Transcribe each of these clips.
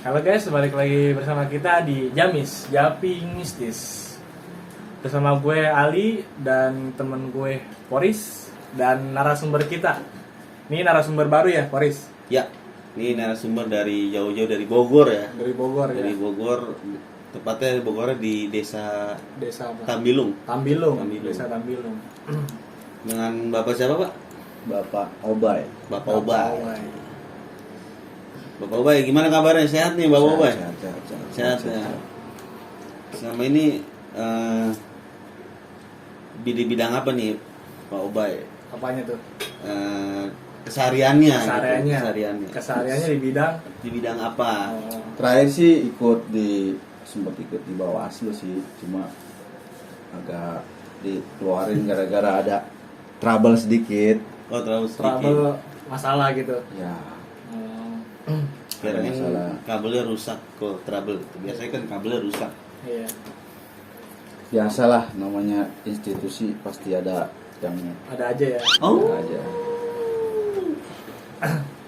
Halo guys, balik lagi bersama kita di Jamis, Japing Mistis. Bersama gue Ali dan temen gue Poris dan narasumber kita. Ini narasumber baru ya, Poris? Ya, ini narasumber dari jauh-jauh dari Bogor ya. Dari Bogor Dari ya. Bogor, tepatnya Bogornya di desa Desa apa? Tambilung. Tambilung. Tambilung. Desa Tambilung. Dengan Bapak siapa, Pak? Bapak Obay. Bapak Obay. Obay. Bapak Obay, gimana kabarnya? Sehat nih, Bapak Obay? Sehat. Ya. Selama ini di bidang apa nih, Pak Obay? Apanya tuh? Kesehariannya. Kesehariannya. Kesehariannya di bidang Di bidang apa? Terakhir sih sempat ikut di Bawaslu sih, cuma agak dikeluarin gara-gara ada trouble sedikit. Oh, terlalu sedikit. trouble masalah gitu. Ya, Kirain masalah. kabelnya rusak kok trouble. Biasanya kan kabelnya rusak. Iya. biasalah namanya institusi pasti ada yang Ada aja ya. Oh. ada aja.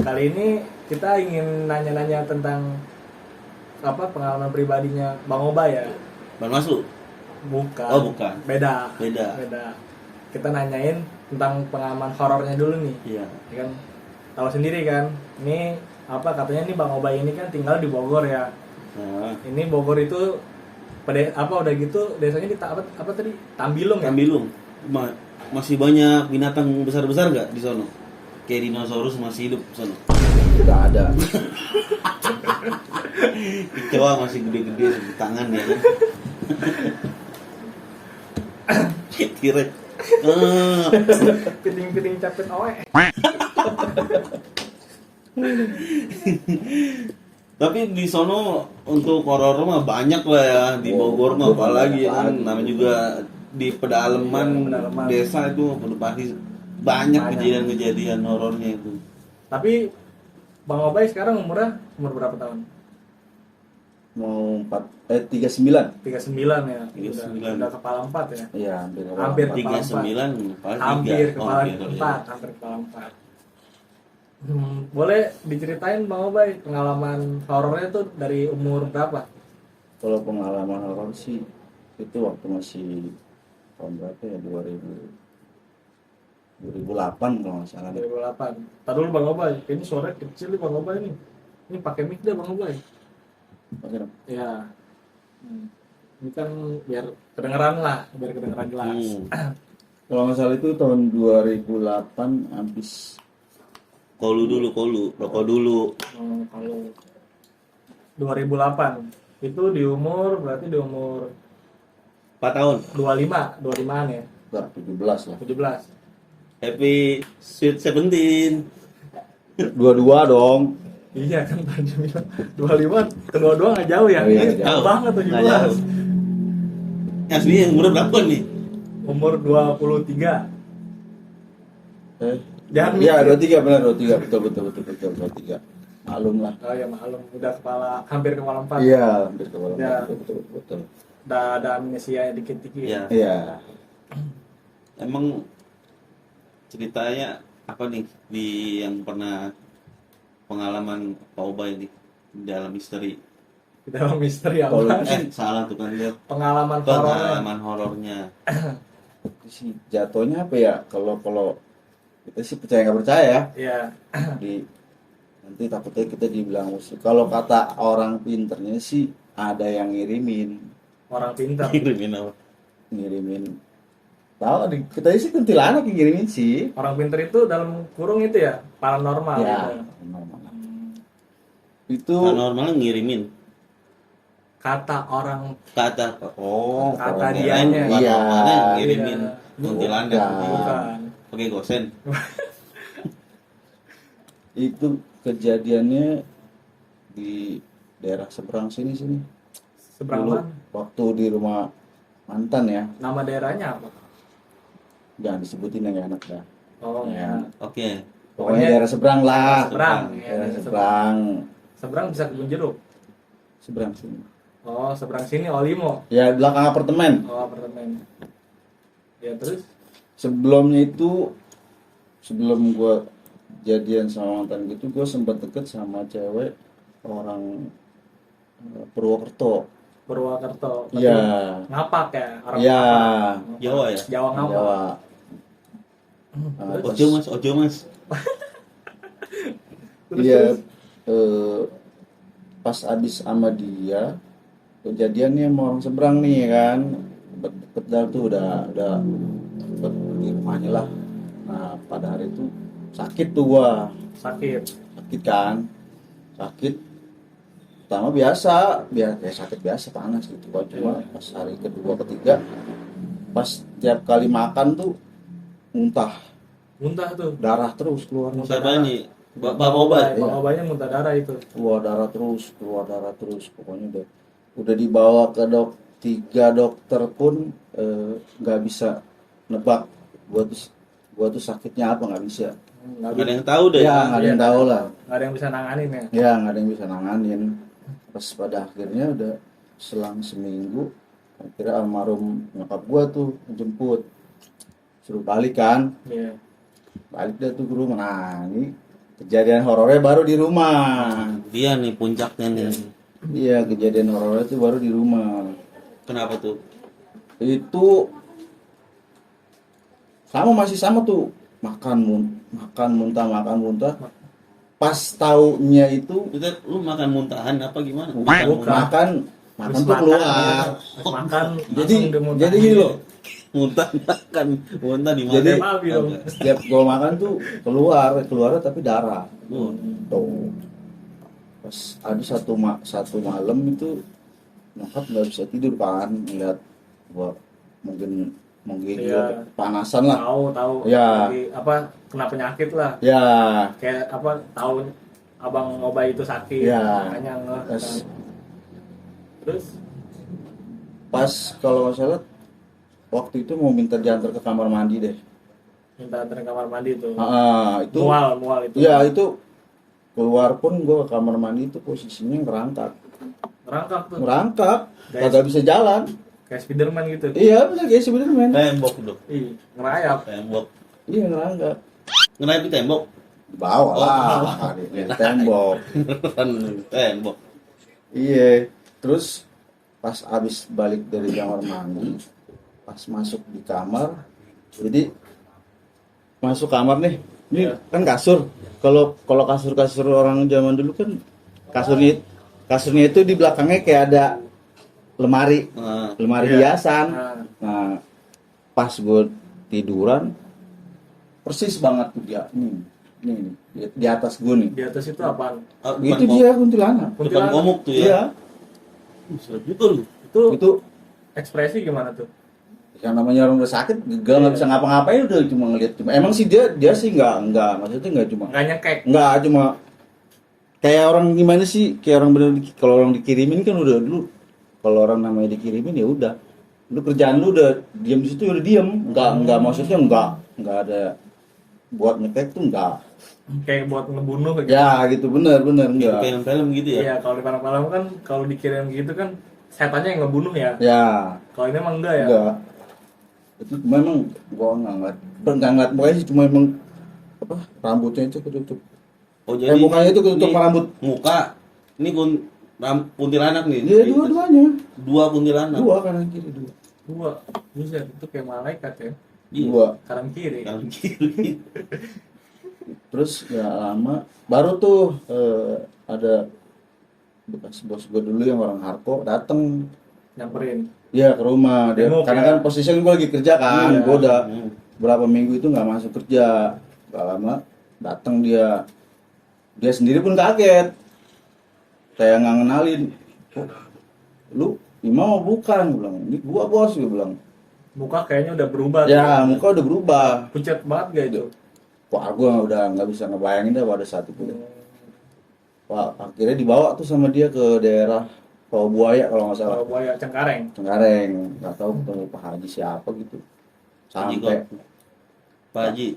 Kali ini kita ingin nanya-nanya tentang apa pengalaman pribadinya Bang Obay ya. Bawaslu. Bukan. Oh, bukan. Beda. Beda. Kita nanyain tentang pengalaman horornya dulu nih. Iya. Ya kan tahu sendiri kan. Ini apa katanya nih Bang Obay ini kan tinggal di Bogor ya. Nah, Ini Bogor itu udah gitu desanya di apa tadi? Tambilung ya. Tambilung. Masih banyak binatang besar-besar gak di sono? Kayak dinosaurus masih hidup di sono. Tidak ada. Kecoa masih gede-gede di tangan ya kan. T-Rex. Piting-piting capit oe. Tapi di sono untuk horor mah banyak lah ya, di Bogor mah apalagi ya kan, namanya juga di pedalaman Pedalaman. desa itu udah pasti banyak kejadian-kejadian horornya itu. Tapi Bang Obay sekarang umur berapa tahun? Mau 39. 39 ya. 39. Udah kepala 4 ya. Iya, Hampir. 39 paling Hampir 3. kepala 4, hampir kepala 4. Boleh diceritain Bang Obay pengalaman horornya tuh dari umur berapa? Kalau pengalaman horor sih itu waktu masih tahun berapa ya, 2008 kalau nggak salah. 2008. Tadi dulu Bang Obay, ini suara kecil nih Bang Obay nih. Ini pakai mic deh Bang Obay. Oke, dong. Ya. Ini kan biar kedengeran jelas. Kalau nggak salah itu tahun 2008 habis Rokok dulu. Kalau 2008 itu di umur 4 tahun. 25-an ya. udah 17 lah. 17. Happy Sweet 17. 22 dong. Iya kan tadi bilang 25 kedua-dua nggak jauh ya. Oh, iya, Ini jauh jauh. banget Nggak jauh. 17. Aslinya umur berapa nih? Umur 23. Jangan Iya, mikir. 23 benar, 23 betul 23. Malum lah. Oh ya maklum udah hampir kepala 4. Iya, hampir ke bawah. Ya. Betul. Udah ada amnesia dikit-dikit. Iya. Iya. Emang ceritanya apa nih di yang pernah pengalaman Pak Obay di dalam misteri? Di dalam misteri Kalau apa? Salah tuh kan lihat Pengalaman horornya. pengalaman horornya. Itu sih jatuhnya apa ya? Kalau kita sih percaya nggak percaya Iya. nanti takutnya kita dibilang musuh. Kalau kata orang pinternya sih ada yang ngirimin Orang pintar. Kirimin apa? tahu kita sih kuntilanak yang ngirimin sih. Orang pintar itu dalam kurung itu ya paranormal Ya, gitu. normal. Itu Paranormal ngirimin Kata orang kata Kata orang dianya. lain, paranormalnya Iya. ngirimin Iya. kuntilanak bukan. pakai gosen. itu kejadiannya di daerah seberang sini. Seberang Dulu mana? waktu di rumah mantan ya, Nama daerahnya apa? jangan disebutin yang enak dah. Oh Ya. ya. Oke. Pokoknya daerah seberang lah. Seberang. Daerah Ya, seberang. Seberang bisa kebun jeruk. Seberang sini. Oh seberang sini Olimo. Ya belakang apartemen. Oh apartemen. Ya terus? Sebelumnya itu sebelum gue jadian sama mantan gitu, gue sempat deket sama cewek orang Purwokerto. Purwokerto. Berarti Iya. Ngapak ya, orang Iya. Ngapak. Jawa ya? Jawa Ngapak. Jawa. Pas- Ojo mas. Iya. Pas abis sama dia kejadiannya mau orang seberang nih kan, deket dah tuh udah deket di rumahnya lah. Nah pada hari itu sakit tuh gua, Sakit. sakit kan, sakit. Pertama biasa, kayak sakit biasa panas gitu kan. Cuma pas hari kedua ketiga, pas tiap kali makan tuh muntah, Muntah tuh. darah terus keluar, Siapa ini? Bapak obat. Bang Obanya muntah darah itu. keluar darah terus. Pokoknya udah dibawa ke 3 dokter pun nggak bisa nebak gua tuh sakitnya apa, nggak bisa. Nggak Gak ada yang tahu deh. Ya nggak ada yang tahu lah. nggak ada yang bisa nanganin ya. Ya nggak ada yang bisa nanganin. Pas pada akhirnya udah selang seminggu, akhirnya almarhum nyokap gua tuh jemput, suruh balik kan, Iya. balik dah tuh ke rumah. Nah ini kejadian horornya baru di rumah. Dia nih puncaknya nih. Iya kejadian horornya tuh baru di rumah. Kenapa tuh? Itu masih sama tuh, makan muntah. Pas taunya itu Lu makan muntahan apa gimana? Bukan. makan Habis tuh makan, keluar. ya. Habis makan Jadi langsung dimuntahin. jadi gini loh. Muntah makan, muntah di Jadi Maaf, dong. setiap gua makan tuh keluarnya tapi darah. Oh, Tuh. Pas ada satu malam itu nyokap nggak bisa tidur kan, ngeliat gua mungkin Iya. gua kepanasan lah. Tahu Ya. lagi apa kena penyakit lah. Ya, Kayak apa tahu abang Obay itu sakit. Ya. Makanya ngeh. pas Terus pas kalau nggak salah waktu itu mau minta diantar ke kamar mandi deh. minta anterin kamar mandi tuh. Itu Mual itu. ya itu keluar pun gua ke kamar mandi itu posisinya Ngerangkak tuh. kagak bisa jalan. Kayak Spiderman gitu. Iya bener kayak Spiderman. tembok dong. Ih, ngerayap. Tembok. Iya ngerangkak. Ngenaip di tembok. Di bawah lah, di tembok. Tembok. Iya. Terus pas abis balik dari kamar mandi, pas masuk di kamar, jadi masuk kamar nih, ini Iya. kan kasur. Kalau kasur orang zaman dulu kan kasurnya itu di belakangnya kayak ada lemari Nah, Iya. hiasan. Nah, Nah, pas gue tiduran, persis banget tuh dia. Nih, di atas gue nih. di atas itu apaan? Itu dia kuntilanak. Depan komuk tuh ya. Iya. Serem juga lu. Itu Ekspresi gimana tuh? yang namanya orang udah sakit nggak bisa ngapa-ngapain, udah cuma ngeliat. Emang sih dia sih nggak maksudnya nggak cuma Nggak nyekek. nggak cuma kayak orang gimana sih, kayak orang bener kalau orang dikirimin kan udah dulu, kalau orang namanya dikirimin ya udah lu kerjaan lu udah diam di situ udah diam, nggak maksudnya nggak ada buat nyekek tuh nggak Kayak buat ngebunuh gitu. ya gitu, bener enggak Film-film gitu ya. Iya, kalau di film-film kan kalau dikirim gitu kan setannya yang ngebunuh ya. ya Kalau ini emang enggak ya. enggak. Itu memang gua nggak ngeliat mukanya sih, cuma emang apa rambutnya itu ketutup. Oh jadi Mukanya itu ketutup ini sama rambut. muka. Ini kuntilanak nih. Iya dua-duanya, Dua kuntilanak. dua kanan kiri dua. Dua. Buset, itu kayak malaikat ya. Iya. Dua. Kanan kiri. Kanan kiri. Terus nggak lama baru tuh ada bekas bos gue dulu yang orang Harko dateng Nyamperin. ya ke rumah dia, Jenguk, karena ya. kan posisinya gue lagi kerja kan. Iya. Gue udah Hmm. berapa minggu itu nggak masuk kerja. Gak lama datang dia sendiri pun kaget, kayak nggak ngenalin. "Oh, lu Imam apa bukan?" Gue bilang, "Ini gua bos," gue bilang. Muka kayaknya udah berubah. Ya tuh. muka udah berubah. Pucat banget gak itu? Wah gue udah nggak bisa ngebayangin dah pada saat itu. Wah akhirnya dibawa tuh sama dia ke daerah Rawa Buaya kalau nggak salah, Kalau buaya Cengkareng. Cengkareng, nggak tahu ketemu Pak Haji siapa gitu. Haji Sampai Pak Haji.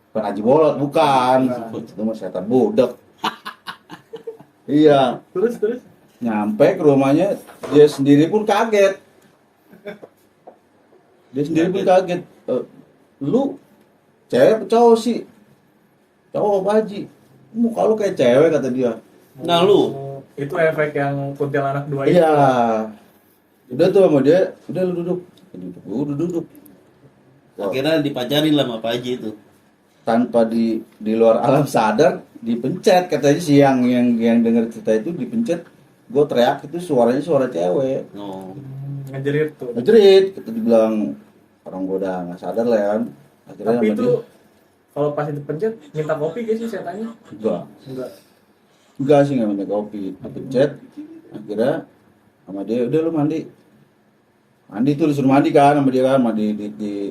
Pak Haji Bolot bukan, itu mah setan budak. Iya, Terus nyampe ke rumahnya dia sendiri pun kaget. Lu cewek apa cowok sih? Cowok Pak Haji. Muka lu kayak cewek kata dia. Nah lu Itu efek yang kuntilanak 2 itu. Iya. Udah tuh sama dia, udah lu duduk. Gua udah duduk. Akhirnya dipacarin lah sama Pak Haji itu. Tanpa di luar alam sadar dipencet katanya sih yang denger cerita itu dipencet. Gue teriak itu suaranya suara cewek. Oh. Ngejerit tuh. Ngejerit, kita dibilang orang gue udah nggak sadar lah ya kan. Akhirnya Tapi sama itu kalau pas dipencet minta kopi gak sih setannya? dia, Enggak. enggak sih nggak minta kopi, dipencet. Akhirnya sama dia udah lu mandi tuh disuruh mandi kan sama dia kan, mandi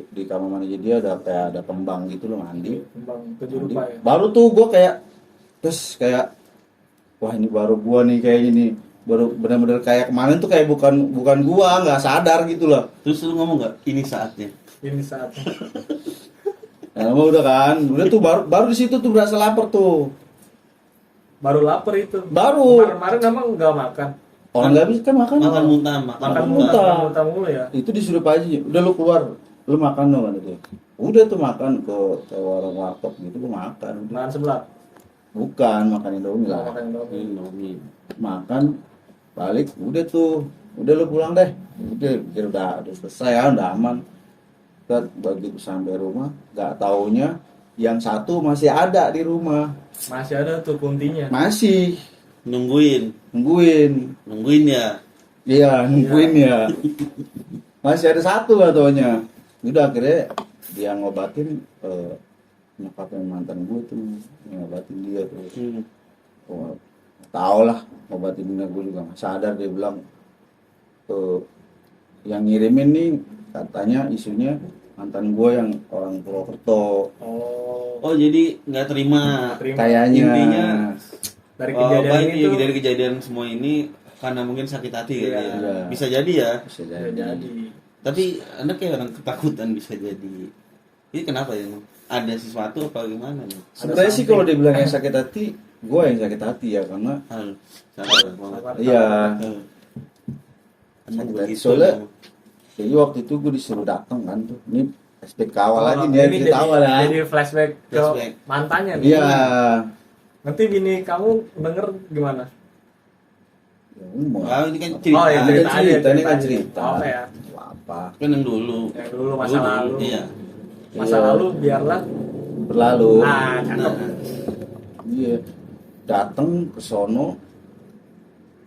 di kamar mandi dia ada kayak ada kembang gitu lo mandi. Kembang 7 Mandi. rupa ya. Baru tuh gue kayak terus kayak wah ini baru gua nih kayak gini, baru benar-benar kayak kemarin tuh kayak bukan gua, nggak sadar gitu loh. Terus lu ngomong nggak ini saatnya? Ini saatnya. Nah, udah kan, udah tuh baru di situ tuh berasa lapar tuh. Baru lapar itu. Baru. Kemarin emang enggak makan. Orang nggak bisa kan makan. Makan muntah, Makan muntah. Makan muntah mulu ya. Itu disuruh Pak Haji, udah lu keluar, lu makan dong kan dia. Udah tuh makan ke warung warkop gitu, lu makan. Udah. Makan sebelah. Bukan makan Indomie lah. Makan Indomie. Indomie. Makan balik, udah tuh, udah lu pulang deh. Udah selesai ya, udah aman. Kita begitu sampai rumah, nggak taunya yang satu masih ada di rumah, Masih ada tuh kuntinya. masih Nungguin ya. iya nungguin ya, masih ada satu nggak taunya. Udah akhirnya dia ngobatin nyokapnya mantan gue tuh, ngobatin dia tuh. Oh, tau lah ngobatin dia, gue juga nggak sadar. Dia bilang yang ngirimin nih katanya isunya mantan gue yang orang Purwokerto Oh, Oh jadi nggak terima. terima. kayaknya. Intinya Dari Oh, kejadian Pak, itu dari kejadian semua ini karena mungkin sakit hati kali Iya. ya. Iya. Bisa jadi ya. Bisa udah jadi. jadi. Tapi Anda kayak orang ketakutan bisa jadi. Ini kenapa ya? Ada sesuatu apa gimana nih? Sebenarnya sih kalau dibilang yang sakit hati, gue yang sakit hati ya karena Hal sabar banget. Sabar. iya. Eh. Emang Sakit hati. begitu. Soalnya emang. jadi waktu itu gue disuruh datang kan tuh. Ini SPK awal lagi nih, Ini cerita awal ya. jadi flashback ke Flashback. mantannya nih. Iya. Nanti bini kamu denger gimana? Ya, mau Ah, ini kan cerita. Oh, ya, Ini kan cerita aja, cerita, ini kan aja. cerita. Apa ya? Apa? Kan yang dulu. Yang dulu masa lalu. Iya. Masa Iya. lalu biarlah. Berlalu. Nah, cakep. Nah, Iya. Datang ke sono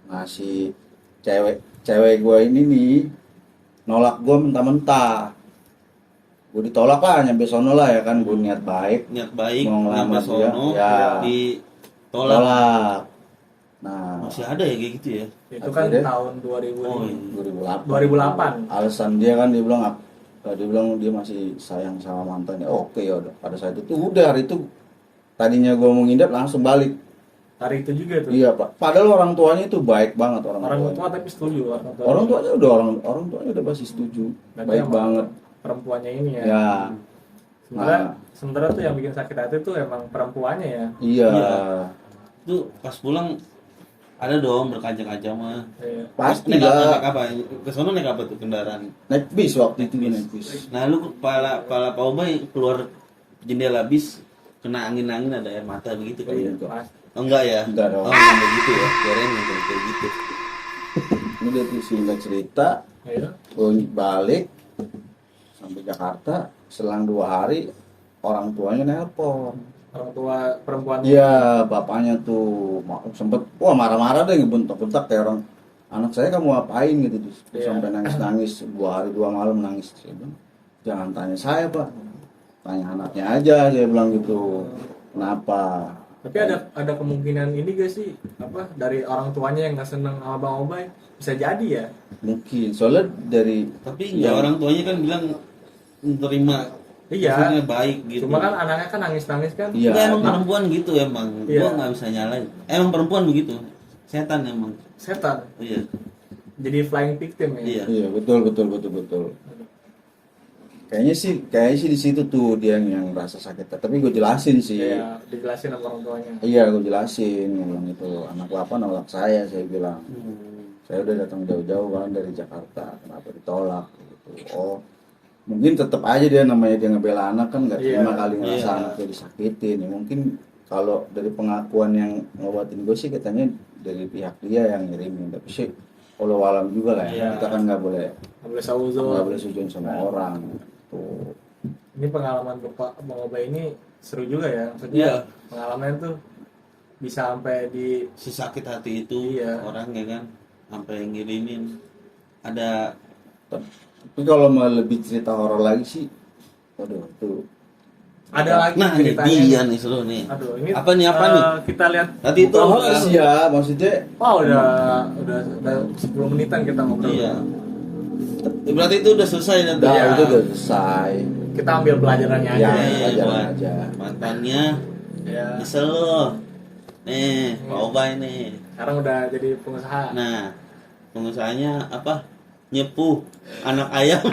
ngasih cewek gue ini nih nolak gue mentah-mentah. Gue ditolak lah nyampe sono lah ya kan, gue niat baik niat baik mau nyampe ngelamar dia, sono ya. ditolak. tolak. Nah, Masih ada ya kayak gitu ya? Itu kan Akhirnya? tahun 2000. Oh, iya. 2008. 2008. Alasan dia kan dia bilang dia masih sayang sama mantannya. Oke ya udah. Pada saat itu udah hari itu tadinya gue mau ngindap langsung balik. Hari itu juga tuh. Iya Pak. Padahal orang tuanya itu baik banget orang tuanya. tua tapi setuju Orang tuanya orang tuanya udah pasti setuju. Berarti Baik emang banget. perempuannya ini ya. Ya. Sementara tuh yang bikin sakit hati tuh emang perempuannya ya. Iya. Iya. Itu pas pulang ada dong berkaca-kaca mah. Iya. Pasti Naik lah. apa? Ke sono naik apa tuh kendaraan? Naik bis waktu itu naik bis. Nah lu pala Pak Obay keluar jendela bis kena angin-angin ada air mata begitu kali ya? Iya. Pas. Oh, enggak ya? Enggak dong. Oh, enggak gitu ya. Kirain yang kayak gitu. Ini dia tuh singkat cerita. Iya. Gue balik sampai Jakarta, selang 2 hari orang tuanya nelpon. Orang tua perempuan. Iya, bapaknya tuh sempet marah-marah deh, ngebentak-bentak kayak orang, anak saya kamu apain gitu terus Iya. sampai nangis-nangis 2 hari 2 malam nangis. Saya bilang, jangan tanya saya Pak, tanya anaknya aja, saya bilang gitu. Kenapa? Tapi ada kemungkinan ini gak sih apa dari orang tuanya yang nggak seneng sama Bang Obay bisa jadi ya? Mungkin soalnya dari Tapi enggak, orang tuanya kan bilang menerima. Iya. Maksudnya baik gitu. Cuma kan anaknya kan nangis-nangis kan. Iya. Enggak, emang perempuan gitu emang. Iya. Gua nggak bisa nyalain. Emang perempuan begitu. Setan emang. Setan. Iya. Jadi flying victim ya. Iya. Iya, betul. Kayaknya sih di situ tuh dia yang rasa sakit. Tapi gue jelasin sih. Iya, dijelasin sama orang tuanya. Iya, gue jelasin, gue bilang itu anak bapak nolak saya bilang. Saya udah datang jauh-jauh kan dari Jakarta, kenapa ditolak gitu. Oh, mungkin tetap aja dia namanya dia ngebela anak kan nggak Iya. terima kali ngerasa Iya. anaknya disakitin. Ya, mungkin kalau dari pengakuan yang ngobatin gue sih katanya dari pihak dia yang ngirimin, tapi sih walau alam juga lah ya. Iya. Kita kan nggak boleh Nggak boleh sujud sama orang tuh. Ini pengalaman Bapak Bang Obay ini seru juga ya, maksudnya Iya. pengalaman tuh bisa sampai di Sesakit hati itu Iya. orangnya kan sampai ngirimin. Ada Tapi kalau mau lebih cerita horor lagi sih, waduh tuh. ada lagi nah ini ceritanya. dia nih seru nih. Aduh, ini Apa nih, apa nih? Kita lihat. Tadi itu Bukan horor udah- sih ya, maksudnya Oh, udah 10 menitan kita ngobrol. Iya. Berarti itu udah selesai nanti. udah Iya. itu udah selesai. Kita ambil pelajarannya Ya, aja. Iya, pelajaran buat aja. mantannya Ya. nyesel lo. Nih, Pak Obay nih. Sekarang udah jadi pengusaha. Nah, pengusahanya apa? Nyepuh anak ayam.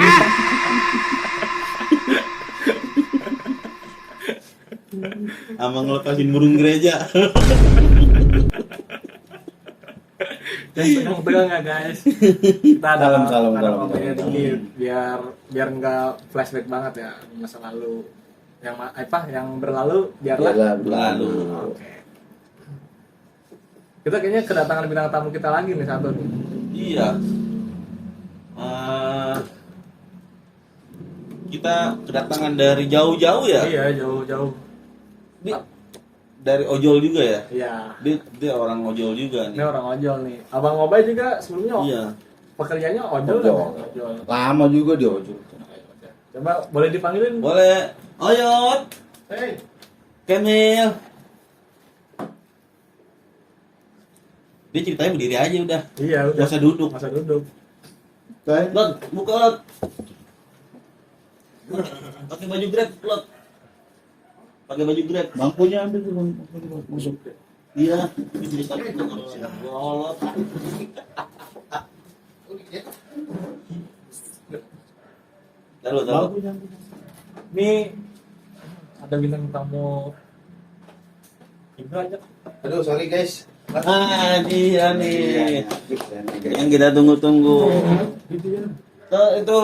Sama ngelepasin burung gereja. Dan tegang ya guys. Kita ada Kalem. komennya dikit biar nggak flashback banget ya masa lalu. Yang berlalu biarlah. Biarlah Berlalu. Oke. Kita kayaknya kedatangan bintang tamu kita lagi nih satu nih. Iya. Kita kedatangan dari jauh-jauh ya. Iya, jauh-jauh. Dia dari ojol juga ya. Iya. Dia orang ojol juga Ini nih. orang ojol nih. Abang Obay juga sebelumnya Iya. pekerjaannya ojol Ojol. kan? Ojol. lama juga dia ojol. Coba boleh dipanggilin? Boleh. Oyot, Hey. Kemil. Dia ceritanya berdiri aja udah. Iya, udah. Nggak usah duduk. Masa duduk. Kayak Lot, buka lot. Pakai baju grab, lot. Pakai baju grab. bangkunya ambil tuh bang, masuk. Iya. Ini cerita kita manusia. Lot. Taruh. Bangkunya ambil. Ini ada bintang tamu. Ibu aja. Aduh, sorry guys. Ah, dia nih. Iya, Yang kita tunggu-tunggu. Gitu ya. Itu.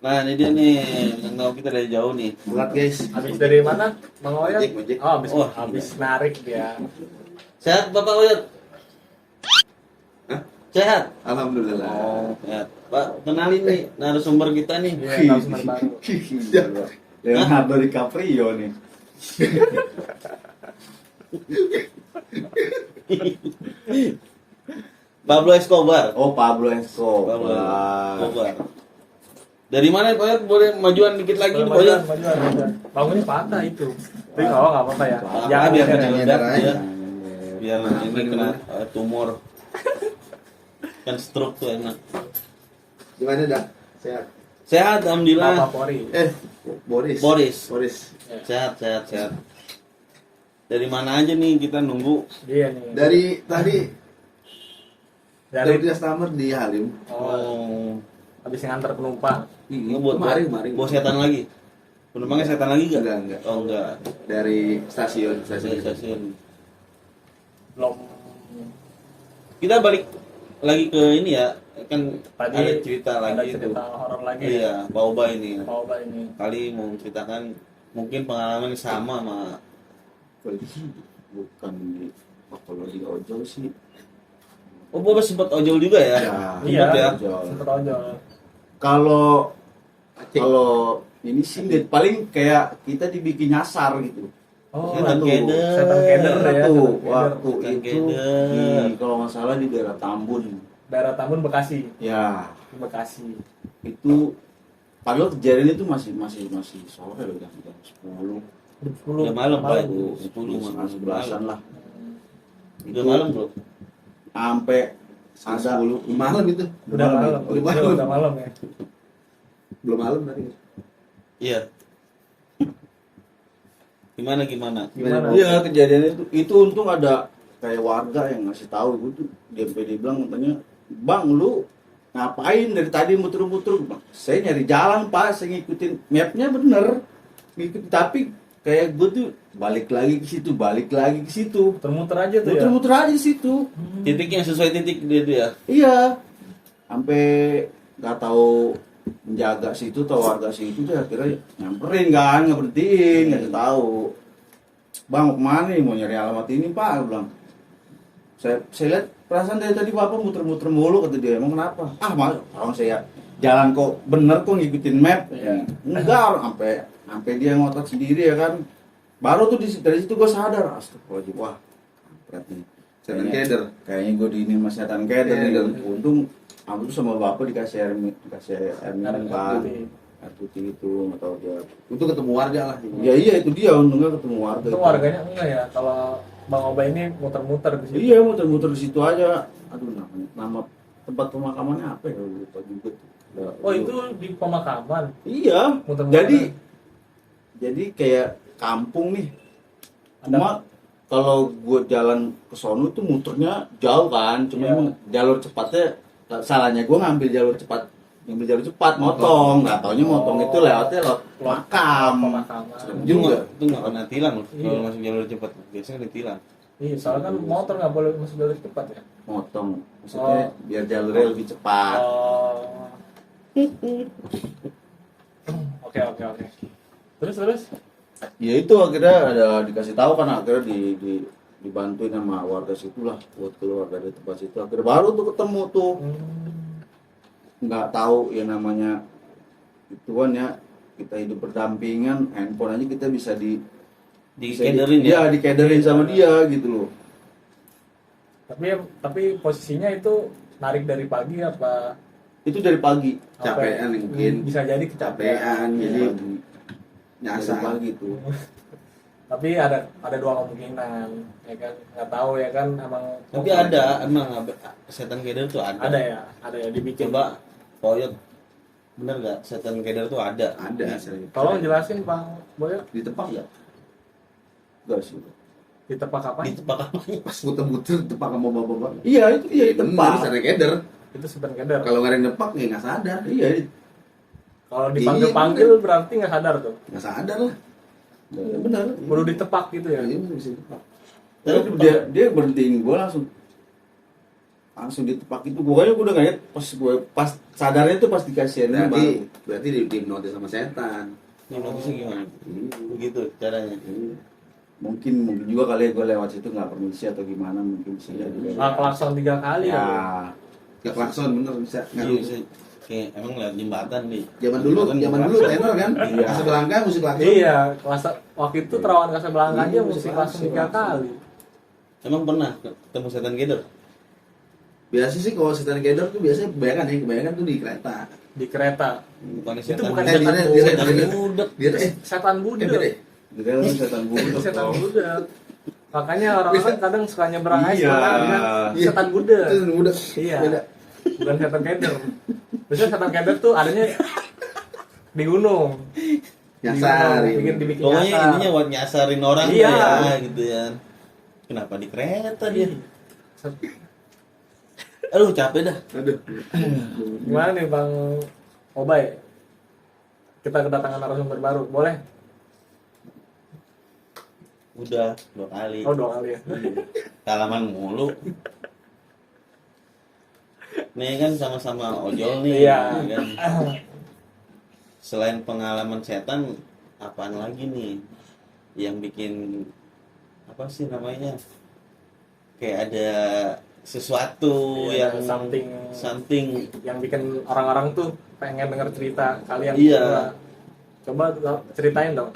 Nah, ini dia nih, yang tahu kita dari jauh nih. Buat guys. Habis dari mana? Bang Oyot? Ojek. Oh, habis Oh, habis narik dia. Sehat Bapak Oyot? Hah? Sehat? Alhamdulillah. Oh, sehat. Pak, kenalin nih narasumber kita nih. Iya, tahu sumber baru. Leonardo DiCaprio nih. Pablo Escobar. Oh, Pablo Escobar. Pablo Escobar. Dari mana Pak Oyot? Boleh majuan dikit lagi nih Pak Oyot? Majuan. Bangunnya patah itu. Tapi kalau nggak apa-apa ya. Ah, Jangan biar biar kena nyender ledak aja. ya. Biar ini kena tumor. Kan stroke tuh enak. Gimana dah? Sehat. Sehat alhamdulillah. Bapak Pori. Boris. Boris. Boris. Sehat. Dari mana aja nih kita nunggu? Dia nih. Dari tadi dari dia summer di Halim. oh, habis ngantar penumpang. Ini buat kemarin. Bawa setan lagi. Penumpangnya setan lagi gak? Enggak. Oh enggak. Dari stasiun. Stasiun. Belum Kita balik lagi ke ini ya. Kan Tadi ada cerita ada lagi cerita itu. horor lagi. Iya, Pak Obay ini. Pak Obay ini. Kali mau menceritakan mungkin pengalaman yang sama sama Bukan di kalau di ojol sih. Oh, Bapak sempat ojol juga ya? Ya. Iya, Sempat ya? Ojol. sempet ojol. Kalau ini sih paling kayak kita dibikin nyasar gitu. Oh, Setan Tuh, keder. setan keder ya. tuh setan keder. waktu Setan itu keder. kalau nggak salah di daerah Tambun. Daerah Tambun Bekasi. Ya, Di Bekasi. itu padahal kejadian itu masih sore loh, jam 10. Jam 10. Udah malam, Pak. Bu. 10 setengah 11-an lah. Udah malam, Bro. Sampai ada Malam itu. Udah malam. Udah malam. Udah malam ya. Belum malam tadi. Iya. Gimana? Gimana? Iya, kejadian itu untung ada kayak warga yang ngasih tahu itu dia bilang katanya, "Bang, lu ngapain dari tadi muter-muter?" Bang, saya nyari jalan, Pak. Saya ngikutin mapnya bener. Ngikutin, tapi kayak gue tuh balik lagi ke situ. Muter-muter aja tuh ya. Muter-muter aja di situ. Titiknya sesuai titik dia tuh ya. Iya. Sampai nggak tahu menjaga situ atau warga situ dia akhirnya nyamperin kan, nggak berhentiin, nggak tahu. Bang mau kemana nih? Mau nyari alamat ini pak, aku bilang. Saya lihat perasaan dari tadi bapak muter-muter mulu, kata dia. Emang kenapa? Ah mas, orang saya jalan kok bener kok ngikutin map. Iya. Enggak, orang sampai dia ngotot sendiri ya kan. Baru tuh dari situ gue sadar, astagfirullahaladzim, wah kampret nih. Setan keder. Kayaknya gue diinin sama setan keder nih. Iya. Dan untung aku tuh sama bapak dikasih air minum kan, putih. air putih itu nggak tahu dia. Itu ketemu warga lah. Ya iya itu dia, untungnya ketemu warga. Itu warganya enggak ya, kalau Bang Oba ini muter-muter di situ. Iya muter-muter di situ aja. Aduh nama tempat pemakamannya apa ya, lupa juga tuh. Oh itu di pemakaman. Iya. Muter-muter. Jadi kayak kampung nih. Cuma kalau gue jalan ke sono tuh muternya jauh kan. Cuma Iya. emang jalur cepatnya, salahnya gue ngambil jalur cepat, motong. Nggak taunya motong itu lewatnya lewat makam. Pemakaman. Juga itu nggak pernah tilang loh. Iya. Kalau masuk jalur cepat biasanya ditilang. Iya, soalnya kan motor nggak boleh masuk jalur cepat ya. Motong. Maksudnya biar jalurnya lebih cepat. Oh. Oke. Terus? Ya itu akhirnya ada dikasih tahu kan, akhirnya dibantuin sama warga situ lah buat keluar dari tempat situ. Akhirnya baru tuh ketemu tuh. Nggak tahu ya namanya ituan ya, kita hidup berdampingan, handphone aja kita bisa Dikederin ya. dikederin sama dia gitu loh. Tapi posisinya itu narik dari pagi apa? Itu dari pagi. Capean mungkin. Bisa jadi kecapean. Capean Dari jadi pagi. Dari nyasar. pagi tuh. Tapi ada dua kemungkinan, ya kan? Nggak tahu ya kan, emang. Tapi ada emang setan keder tuh ada. Ada ya dibikin. Coba Poyot, bener gak setan keder tuh ada? Ada sering. Tolong jelasin Bang Boyo, Ditepak ya. Enggak sih. ditepak apa? Di tempat apa? Pas muter-muter tepak sama bapak-bapak. Iya itu dia Bener, tempat. setan keder. Itu setan keder. Kalau nggak ada yang nepak ya nggak sadar. Iya, Kalau dipanggil-panggil berarti nggak sadar tuh. Nggak sadar lah. iya, benar. Baru ditepak gitu ya. Iya bisa ditepak. Tapi dia berhentiin gue langsung ditepak itu. Gue udah nggak lihat pas sadarnya tuh pas dikasihin Berarti dihipnotis sama setan. Hipnotisnya gimana? Begitu caranya. mungkin juga kali ya gue lewat situ nggak permisi atau gimana, mungkin bisa jadi. Klakson 3 kali ya. Nggak klakson bener bisa. Iya Ngaruh. bisa. Kayak emang lewat jembatan nih. Zaman dulu tenor kan. Iya. Casablanca musik klakson. Iya, waktu itu Terawan Casablanca aja musik klakson 3 kali. Emang pernah ketemu setan keder? Biasa sih kalau setan keder tuh biasanya kebanyakan tuh di kereta. Di kereta. Bukan Itu setan bukan keder. setan dia Setan budak. Dia Setan budek. beda. Dia kan setan Itu budek. setan budek. Makanya orang-orang kadang suka nyebrang aja Iya. kan. Setan budek. Itu setan budak. Iya. Beda. Bukan setan keder. Biasanya setan keder tuh adanya di gunung. Nyasar. Di gunung, dibikin Pokoknya nyasar. intinya buat nyasarin orang Iya. ya gitu ya. Kenapa di kereta dia? Aduh capek dah. Aduh. Gimana nih Bang Obay? Kita kedatangan narasumber baru, boleh? Udah 2 kali. Oh 2 kali ya. Salaman mulu. Nih kan sama-sama ojol nih. Iya. Kan? Selain pengalaman setan, apaan lagi nih yang bikin apa sih namanya? Kayak ada sesuatu Iya, yang something Yang bikin orang-orang tuh pengen denger cerita kalian. Iya. Coba ceritain dong.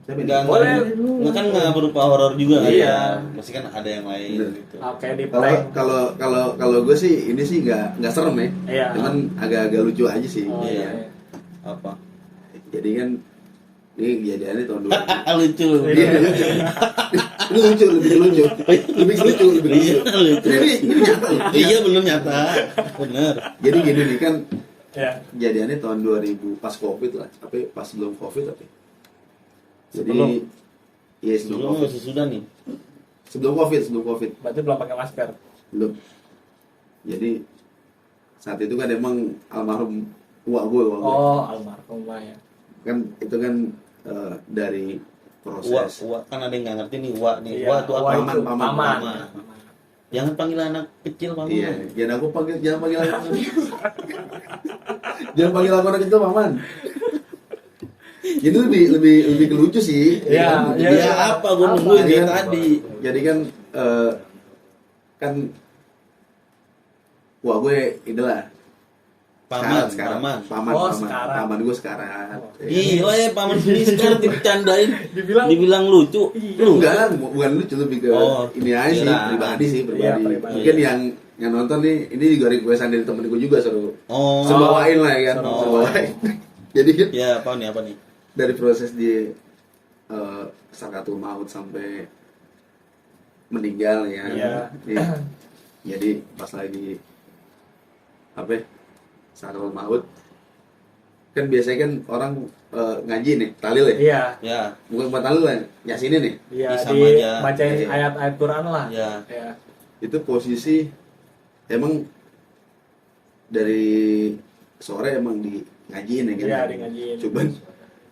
Boleh. Nggak kan nggak berupa horor juga kan Iya. ya. Pasti kan ada yang lain Bener. gitu. Kayak di Kalau prank. kalau gue sih ini sih nggak serem ya. Iya. Cuman agak-agak lucu aja sih. Oh, Iya. iya. Apa? Jadi kan ini kejadiannya tahun 2000. Lucu. Iya. Ini lucu, lebih lucu. Lebih lucu. Iya, lucu. Ini nyata loh. Iya bener nyata. Bener. Jadi gini nih kan Ya. kejadiannya tahun 2000 pas Covid lah. Tapi pas sebelum Covid tapi. Jadi Sebelum. iya sebelum Sebelum Covid. sesudah nih. Sebelum Covid. Berarti belum pakai masker. Belum. Jadi saat itu kan emang almarhum uak gue. Oh, almarhum ya. Kan itu kan dari proses Uak kan ada yang nggak ngerti nih uak nih. Iya, Uak tuh apa? itu Paman. paman. Jangan panggil anak kecil paman. Iya, jangan panggil anak. Jangan panggil aku anak kecil paman. Itu lebih kelucu sih. Iya, kan? iya. Ya apa gue nungguin Jadi dia kan- tadi. Jadi kan kan wah gue inilah Paman, sekarang. paman. Oh, paman. sekarang. Paman gue sekarang. Gila ya paman sendiri sekarang dibercandain. Dibilang- Dibilang lucu. Lu Enggak, bukan lucu lebih ke Oh, ini aja sih, kira. pribadi sih, Iya, pribadi. pribadi. Mungkin yang nonton nih, ini juga requestan dari temen gue juga suruh Oh. bawain lah ya kan, Oh. suruh bawain. Jadi kan Ya, apa nih? dari proses di sakaratul maut sampai meninggal ya. Iya. Nih, jadi pas lagi apa ya, sakaratul maut kan biasanya kan orang ngaji nih, talil ya. Iya. Ya, Bukan buat talil lah, yasinin nih. Iya, Bisa aja. bacain Iya. ayat-ayat Quran lah. ya. Iya. Itu posisi emang dari sore emang di ngajiin ya kan. Iya, di ngajiin. Cuman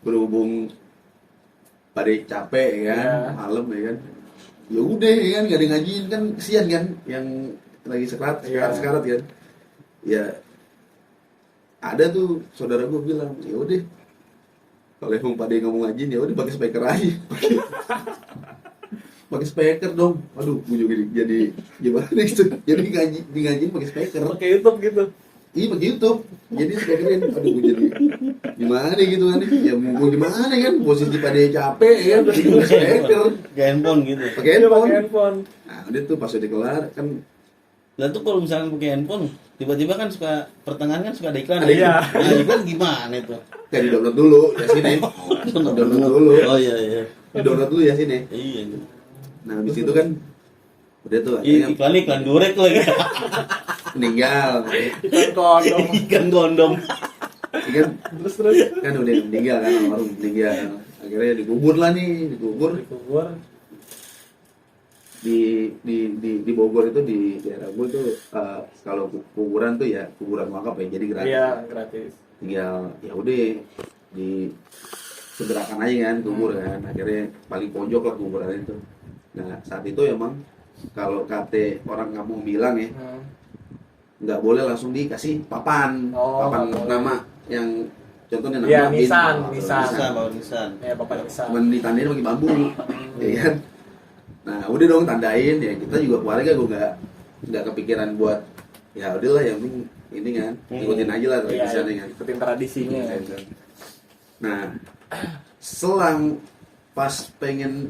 berhubung pada capek ya kan, Iya. malam ya kan. Ya udah ya kan gak ada ngajiin kan kesian kan yang lagi sekarat Iya. sekarat kan. Ya ada tuh saudara gue bilang, ya udah kalau emang pada ngomong ngajiin ya udah pakai speaker aja. Pakai speaker dong. Aduh, gue juga jadi gimana gitu. Jadi ngajiin pakai speaker. Pakai YouTube gitu. Iya pakai YouTube. Jadi speakerin. Aduh, gue jadi gimana gitu kan? Ya mau gimana kan? Posisi pada capek ya kan. Jadi pakai speaker. Kayak handphone gitu. Pakai Iya, handphone. pakai handphone. Nah, udah tuh pas udah kelar kan Lah tuh kalau misalkan pakai handphone, tiba-tiba kan suka pertengahan kan suka ada iklan. Ada ya? iklan. Nah, iklan gimana itu? kayak di download dulu ya sini. Download dulu. Oh iya iya. Di download dulu ya sini. Iya. Nah, habis itu kan udah tuh Iya, akhirnya iklan durek lagi. meninggal. Iklan kondom. Ikan kondom. Kan Terus kan udah meninggal kan almarhum meninggal. Akhirnya dikubur lah nih, dikubur dikubur. di Bogor itu di daerah gue tuh kalau kuburan tuh ya kuburan wakaf ya jadi gratis. Iya, gratis. Tinggal ya udah di segerakan aja kan kubur kan. Akhirnya paling pojok lah kuburan itu. Nah saat itu emang kalau kata orang kampung bilang ya nggak boleh langsung dikasih papan, Oh, papan nggak boleh. nama yang contohnya nama Iya, bin, nisan, atau nisan. Bawa nisan. Ya, Bapak bisa. cuman ditandain pakai bambu, ya kan. Nah udah dong tandain ya kita juga keluarga gue nggak kepikiran buat ya udahlah yang penting ini kan ikutin aja lah Iya, tradisinya kan. ikutin tradisinya. Nah selang pas pengen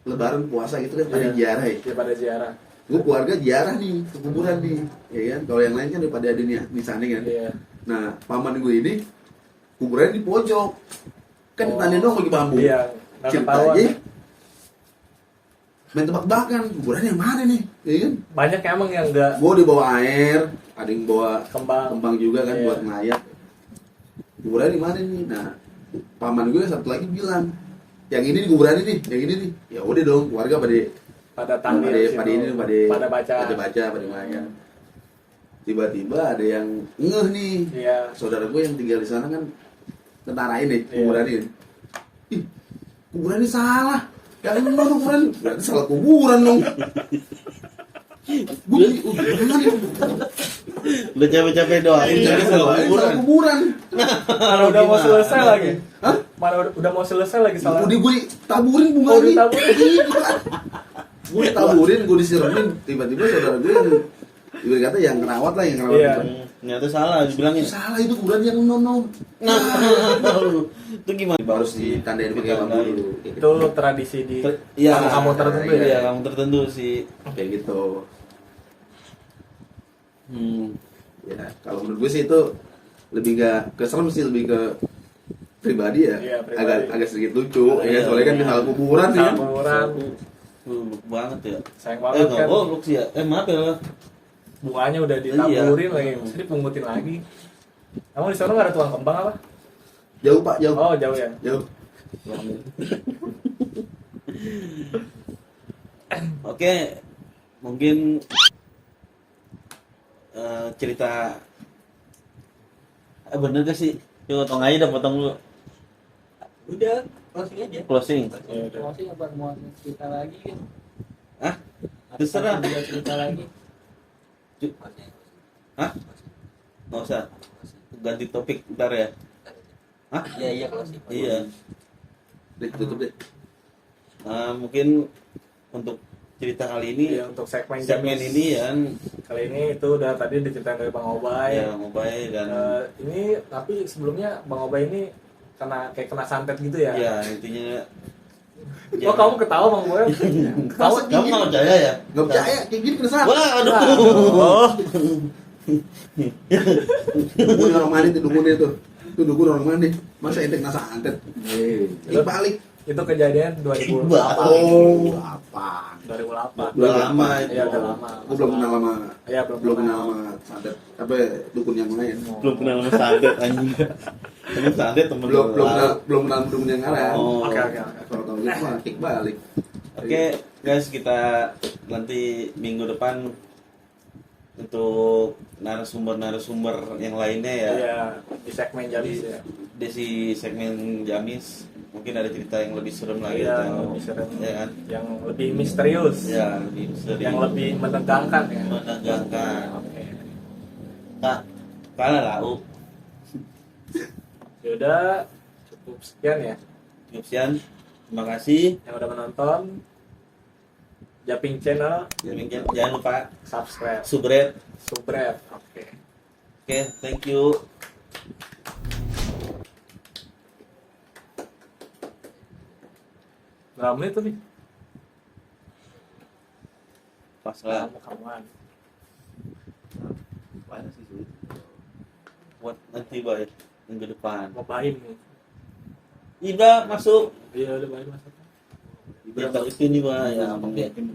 lebaran puasa gitu kan pada Iya. ziarah ya. Dia pada ziarah. Gue keluarga ziarah nih ke kuburan nih, ya kan. Kalau yang lain kan udah pada ada di sana kan. Iya. Nah paman gue ini kuburan di pojok, kan Oh. tandain dong pakai bambu. Iya, nggak ketahuan. Ceritanya main tebak-tebakan kuburan yang mana nih, ya kan? Banyak emang yang enggak Gue dibawa air, ada yang bawa kembang. juga kan Iya. buat ngelayat. Kuburan di mana nih? Nah paman gue satu lagi bilang, yang ini di kuburan ini, yang ini nih. Ya udah dong, keluarga Pada tahlil pada situ. ini pada baca. pada ngelayat. Tiba-tiba ada yang ngeh nih. Iya. Saudara gue yang tinggal di sana kan tentara ini, Iya. kuburan ini. Ih, kuburan ini salah. Yang ini dong kuburan, berarti salah kuburan dong. Gue jadi, gimana ya? Udah capek-capek doain Ini tapi salah kuburan. kuburan. Mana udah mau selesai lagi. Hah? Mana udah mau selesai lagi salah. Udah gue taburin bunga Oh, nih. ditaburin. Gue taburin, gue disiremin. Tiba-tiba saudara gue yang ibarat kata yang ngerawat lah, yang ngerawat. Iya. itu. Ternyata salah dibilangin. Salah itu kuburan yang nono. Nah, itu gimana? Harus ditandain pakai bambu dulu. Kayak Itu tradisi di Iya, kamu tertentu iya. ya. Iya, kamu tertentu sih. Kayak gitu. Hmm. Ya, kalau menurut gue sih itu lebih gak keserem sih, lebih ke pribadi ya. Iya, pribadi. Agak sedikit lucu. Iya, Ya, soalnya kan iya. di salah kuburan sih. Salah Kan? kuburan. Goblok banget ya. Sayang banget Nggak kan. goblok sih ya. Maaf ya. Bunganya udah ditaburin lagi, mesti dipungutin lagi. Emang di sana nggak ada tukang kembang apa? Jauh Pak, jauh. Oh, jauh ya. Jauh. Oke, mungkin cerita bener gak sih? Yuk potong aja dah, potong dulu. Udah, closing aja. Closing. Ya udah. Closing apa mau cerita lagi kan? Hah? Atau Terserah. dia cerita lagi. Hah? Nggak usah. ganti topik ntar ya. Hah? Iya closing. Iya. Deh, tutup deh. Mungkin untuk cerita kali ini, Iya, untuk segmen segmen Jamis. ini ya, Kali ini itu udah tadi diceritain dari Bang Obay. ya Mobile dan Ini tapi sebelumnya Bang Obay ini kena santet gitu ya? ya intinya. Oh kamu ketawa Bang Obay? Masa Kamu nggak percaya ya? Nggak percaya, kayak gini kena santet. Wah, aduh. Oh, Dukun orang mandi tuh, dukunnya tuh. Itu dukun orang mandi. Masa ente kena santet? Ini balik. itu kejadian 2008. Oh, apa? 2008. Udah lama itu. Iya, udah lama. Gue belum kenal sama Iya, belum kenal sama santet. Apa dukun yang lain? Belum kenal sama santet anjing. Temen santet temen Belum kenal dukun yang lain. Oh. Oke. Kalau tahu gitu mah kick balik. Oke, guys, kita nanti minggu depan untuk narasumber yang lainnya ya. Iya, di segmen Jamis ya. Di segmen Jamis mungkin ada cerita yang lebih serem lagi Iya, atau lebih serem. ya kan? Yang lebih misterius. Ya, lebih sering Yang lebih menegangkan ya. menegangkan. Oke. Kak, kalah lau. Yaudah, cukup sekian ya Cukup sekian. Terima kasih. yang udah menonton. Japing channel, Jangan lupa subscribe, subscribe. Oke. Oke, thank you. Berapa menit tuh nih? Pas lah. Kamu. Banyak sih sulit. Buat nanti boy minggu depan. Mau Baim nih. Iba masuk. Iya, udah Baim masuk. Ya, itu nih boy. Ya, Yakin.